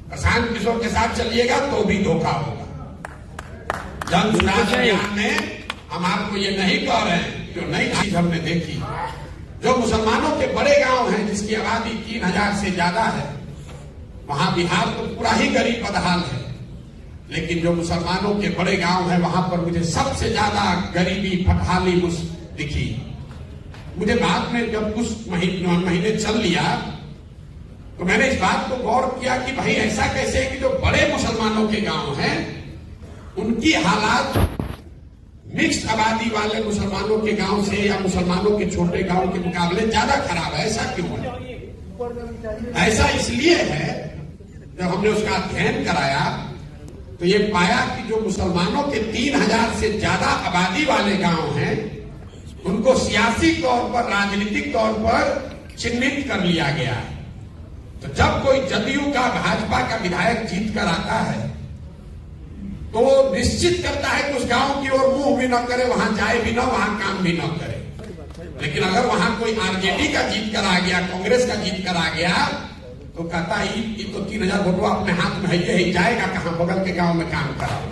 Speaker 1: प्रशांत किशोर के साथ चलिएगा तो भी धोखा होगा। जन चुनाव अभियान में हम आपको ये नहीं कह रहे हैं, जो नई चीज हमने देखी, जो मुसलमानों के बड़े गांव हैं जिसकी आबादी 3000 से ज्यादा है, वहां बिहार तो पूरा ही गरीब बदहाल है, लेकिन जो मुसलमानों के बड़े गांव हैं वहां पर मुझे सबसे ज्यादा गरीबी फटहाली दिखी। मुझे बाद में जब कुछ महीने चल लिया तो मैंने इस बात को गौर किया कि भाई ऐसा कैसे है कि जो बड़े मुसलमानों के गांव हैं उनकी हालात मिक्स्ड आबादी वाले मुसलमानों के गांव से या मुसलमानों के छोटे गांव के मुकाबले ज्यादा खराब है। ऐसा क्यों है? ऐसा इसलिए है, जब हमने उसका अध्ययन कराया तो ये पाया कि जो मुसलमानों के 3000 से ज्यादा आबादी वाले गांव हैं उनको सियासी तौर पर, राजनीतिक तौर पर चिन्हित कर लिया गया है। तो जब कोई जदयू का, भाजपा का विधायक जीत कर आता है तो वो निश्चित करता है कि उस गांव की ओर मुंह भी न करे, वहां जाए भी ना, वहां काम भी न करे। लेकिन अगर वहां कोई आरजेडी का जीत कर आ गया, कांग्रेस का जीत कर आ गया, तो कहता है ये तो 3000 वोटवा अपने हाथ में है, ही जाएगा कहां, बगल के गांव में काम कराओ।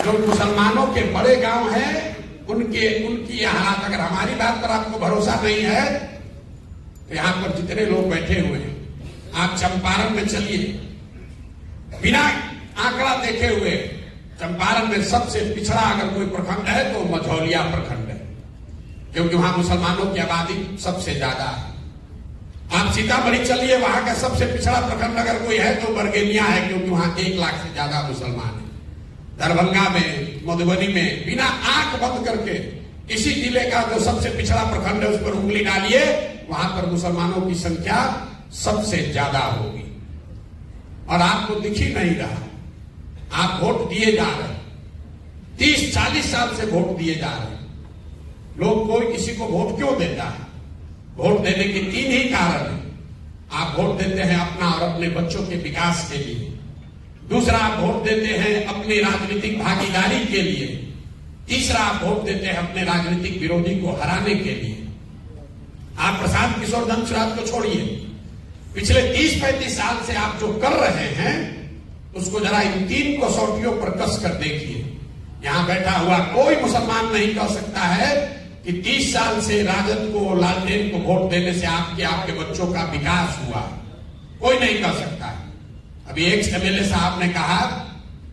Speaker 1: जो मुसलमानों के बड़े गांव हैं उनकी हालात, अगर हमारी बात पर आपको भरोसा नहीं है तो यहां पर जितने लोग बैठे हुए हैं, आप चंपारण में चलिए, बिना आंकड़ा देखे हुए चंपारण में सबसे पिछड़ा अगर कोई प्रखंड है तो मझौलिया प्रखंड है, क्योंकि वहां मुसलमानों की आबादी सबसे ज्यादा है। आप सीतामढ़ी चलिए, वहां का सबसे पिछड़ा प्रखंड अगर कोई है तो बरगेनिया है, क्योंकि वहां 1 लाख से ज्यादा मुसलमान है। दरभंगा में, मधुबनी में, बिना आंख बंद करके इसी जिले का जो सबसे पिछड़ा प्रखंड है उस पर उंगली डालिए, वहां पर मुसलमानों की संख्या सबसे ज्यादा होगी। और आपको दिख ही नहीं रहा, आप वोट दिए जा रहे, 30-40 साल से वोट दिए जा रहे। लोग कोई किसी को वोट क्यों देता है? वोट देने के 3 ही कारण हैं। आप वोट देते हैं अपना और अपने बच्चों के विकास के लिए, दूसरा आप वोट देते हैं अपनी राजनीतिक भागीदारी के लिए, तीसरा आप वोट देते हैं अपने राजनीतिक विरोधी को हराने के लिए। आप प्रशांत किशोर धनसुराज को छोड़िए, पिछले 30-35 साल से आप जो कर रहे हैं उसको जरा इन 3 कसौटियों पर कस कर देखिए। यहां बैठा हुआ कोई मुसलमान नहीं कह सकता है कि 30 साल से राजद को, लालटेन को वोट देने से आपके बच्चों का विकास हुआ, कोई नहीं कह सकता है। अभी एक एमएलए साहब ने कहा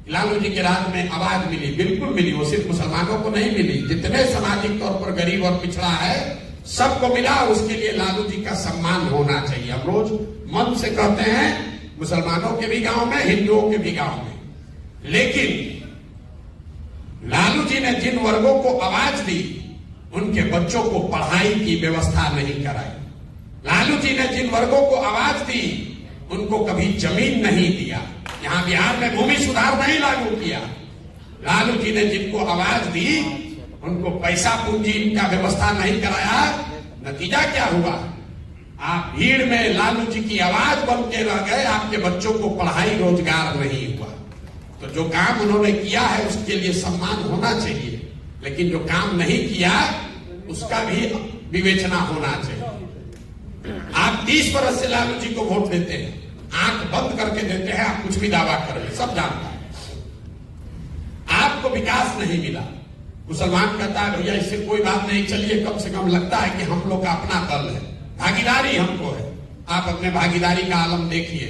Speaker 1: लालू जी के राज में आवाज मिली, बिल्कुल मिली, वो सिर्फ मुसलमानों को नहीं मिली, जितने सामाजिक तौर पर गरीब और पिछड़ा है सबको मिला, और उसके लिए लालू जी का सम्मान होना चाहिए। हम रोज मन से कहते हैं मुसलमानों के भी गांव में, हिंदुओं के भी गांव में, लेकिन लालू जी ने जिन वर्गों को आवाज दी उनके बच्चों को पढ़ाई की व्यवस्था नहीं कराई। लालू जी ने जिन वर्गों को आवाज दी उनको कभी जमीन नहीं दिया। यहां बिहार में भूमि सुधार नहीं लागू किया। लालू जी ने जिनको आवाज दी उनको पैसा पूंजी का व्यवस्था नहीं कराया। नतीजा क्या हुआ? आप भीड़ में लालू जी की आवाज बन के रह गए, आपके बच्चों को पढ़ाई रोजगार नहीं हुआ। तो जो काम उन्होंने किया है उसके लिए सम्मान होना चाहिए, लेकिन जो काम नहीं किया उसका भी विवेचना होना चाहिए। आप 30 बरस से लालू जी को वोट देते हैं, आंख बंद करके देते हैं, आप कुछ भी दावा कर रहे, सब जानता है। आपको विकास नहीं मिला। मुसलमान कहता है भैया इससे कोई बात नहीं, चलिए कम से कम लगता है कि हम लोग का अपना दल है, भागीदारी हमको है। आप अपने भागीदारी का आलम देखिए।